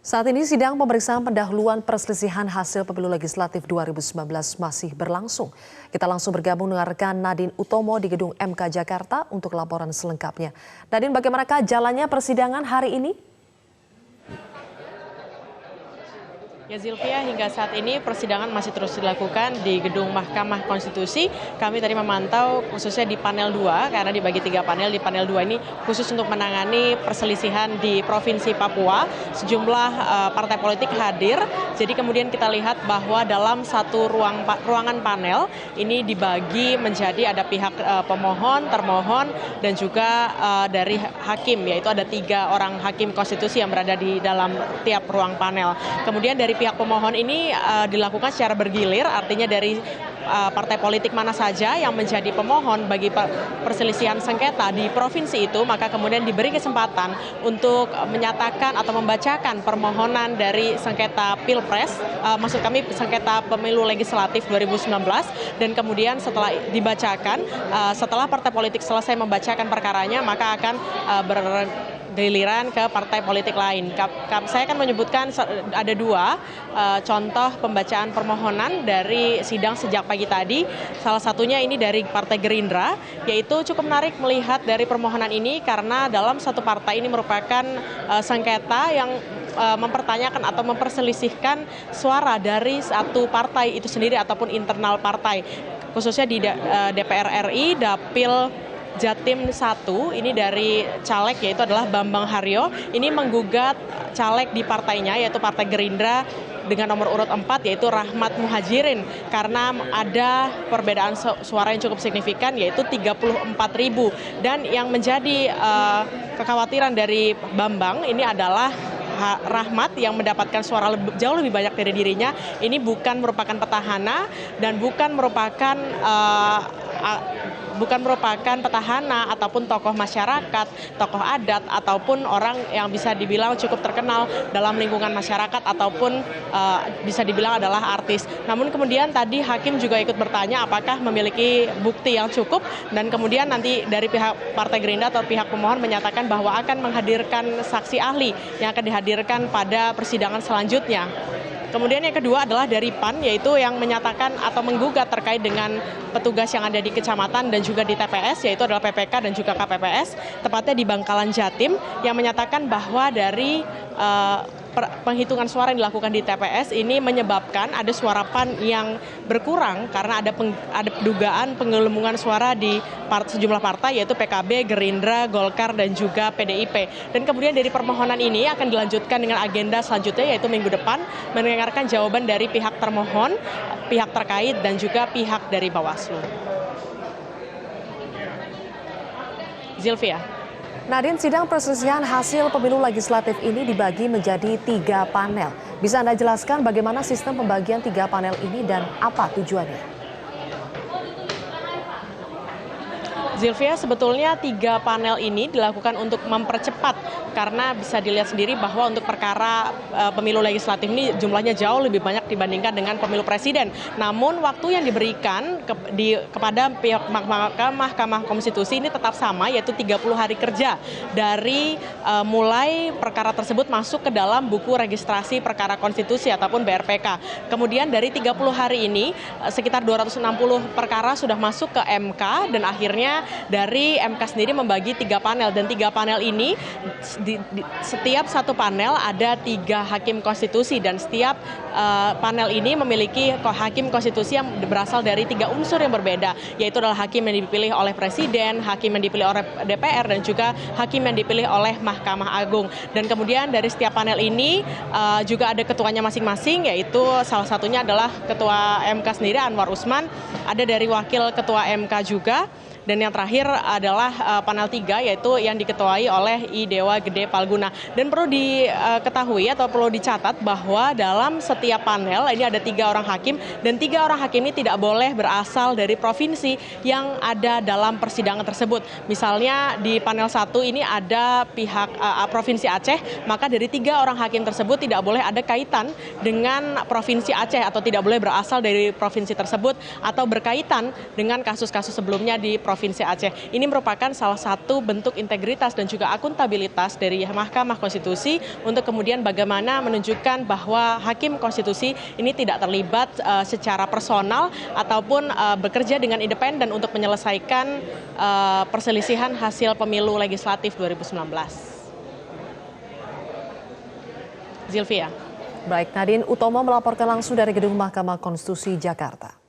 Saat ini sidang pemeriksaan pendahuluan perselisihan hasil pemilu legislatif 2019 masih berlangsung. Kita langsung bergabung dengan rekan Nadine Utomo di gedung MK Jakarta untuk laporan selengkapnya. Nadine, bagaimanakah jalannya persidangan hari ini? Ya Zilvia, hingga saat ini persidangan masih terus dilakukan di gedung Mahkamah Konstitusi. Kami tadi memantau khususnya di panel 2, karena dibagi 3 panel. Di panel 2 ini khusus untuk menangani perselisihan di Provinsi Papua. Sejumlah partai politik hadir. Jadi kemudian kita lihat bahwa dalam satu ruangan panel ini dibagi menjadi ada pihak pemohon, termohon, dan juga dari hakim, yaitu ada 3 orang hakim konstitusi yang berada di dalam tiap ruang panel. Kemudian dari pihak pemohon ini dilakukan secara bergilir, artinya dari partai politik mana saja yang menjadi pemohon bagi perselisihan sengketa di provinsi itu, maka kemudian diberi kesempatan untuk menyatakan atau membacakan permohonan dari sengketa Pilpres, maksud kami sengketa pemilu legislatif 2019, dan kemudian setelah dibacakan, setelah partai politik selesai membacakan perkaranya, maka akan giliran ke partai politik lain. Saya akan menyebutkan ada 2 contoh pembacaan permohonan dari sidang sejak pagi tadi. Salah satunya ini dari Partai Gerindra, yaitu cukup menarik melihat dari permohonan ini karena dalam satu partai ini merupakan sengketa yang mempertanyakan atau memperselisihkan suara dari satu partai itu sendiri ataupun internal partai, khususnya di DPR RI, Dapil Jatim 1, ini dari caleg yaitu adalah Bambang Haryo, ini menggugat caleg di partainya yaitu Partai Gerindra dengan nomor urut 4 yaitu Rahmat Muhajirin karena ada perbedaan suara yang cukup signifikan yaitu 34.000, dan yang menjadi kekhawatiran dari Bambang ini adalah Rahmat yang mendapatkan suara jauh lebih banyak dari dirinya ini bukan merupakan petahana dan bukan merupakan petahana ataupun tokoh masyarakat, tokoh adat, ataupun orang yang bisa dibilang cukup terkenal dalam lingkungan masyarakat ataupun bisa dibilang adalah artis. Namun kemudian tadi hakim juga ikut bertanya apakah memiliki bukti yang cukup, dan kemudian nanti dari pihak Partai Gerindra atau pihak pemohon menyatakan bahwa akan menghadirkan saksi ahli yang akan dihadirkan pada persidangan selanjutnya. Kemudian yang kedua adalah dari PAN, yaitu yang menyatakan atau menggugat terkait dengan petugas yang ada di kecamatan dan juga di TPS, yaitu adalah PPK dan juga KPPS, tepatnya di Bangkalan Jatim, yang menyatakan bahwa dari penghitungan suara yang dilakukan di TPS ini menyebabkan ada suara PAN yang berkurang karena ada dugaan penggelembungan suara di sejumlah partai yaitu PKB, Gerindra, Golkar, dan juga PDIP. Dan kemudian dari permohonan ini akan dilanjutkan dengan agenda selanjutnya yaitu minggu depan mendengarkan jawaban dari pihak termohon, pihak terkait, dan juga pihak dari Bawaslu. Zilvia. Nadine, sidang perselisihan hasil pemilu legislatif ini dibagi menjadi 3 panel. Bisa Anda jelaskan bagaimana sistem pembagian 3 panel ini dan apa tujuannya? Zilvia, sebetulnya 3 panel ini dilakukan untuk mempercepat karena bisa dilihat sendiri bahwa untuk perkara pemilu legislatif ini jumlahnya jauh lebih banyak dibandingkan dengan pemilu presiden. Namun waktu yang diberikan kepada pihak Mahkamah Konstitusi ini tetap sama, yaitu 30 hari kerja dari mulai perkara tersebut masuk ke dalam buku registrasi perkara konstitusi ataupun BRPK. Kemudian dari 30 hari ini sekitar 260 perkara sudah masuk ke MK, dan akhirnya dari MK sendiri membagi 3 panel, dan 3 panel ini setiap satu panel ada 3 hakim konstitusi, dan setiap panel ini memiliki hakim konstitusi yang berasal dari 3 unsur yang berbeda, yaitu adalah hakim yang dipilih oleh presiden, hakim yang dipilih oleh DPR, dan juga hakim yang dipilih oleh Mahkamah Agung. Dan kemudian dari setiap panel ini juga ada ketuanya masing-masing, yaitu salah satunya adalah ketua MK sendiri Anwar Usman, ada dari wakil ketua MK juga. Dan yang terakhir adalah panel 3, yaitu yang diketuai oleh I Dewa Gede Palguna. Dan perlu diketahui atau perlu dicatat bahwa dalam setiap panel ini ada 3 orang hakim, dan 3 orang hakim ini tidak boleh berasal dari provinsi yang ada dalam persidangan tersebut. Misalnya di panel 1 ini ada pihak Provinsi Aceh, maka dari 3 orang hakim tersebut tidak boleh ada kaitan dengan Provinsi Aceh atau tidak boleh berasal dari provinsi tersebut atau berkaitan dengan kasus-kasus sebelumnya di Provinsi Provinsi Aceh. Ini merupakan salah satu bentuk integritas dan juga akuntabilitas dari Mahkamah Konstitusi untuk kemudian bagaimana menunjukkan bahwa Hakim Konstitusi ini tidak terlibat secara personal ataupun bekerja dengan independen untuk menyelesaikan perselisihan hasil pemilu legislatif 2019. Zilvia. Baik, Nadine Utomo melaporkan langsung dari Gedung Mahkamah Konstitusi Jakarta.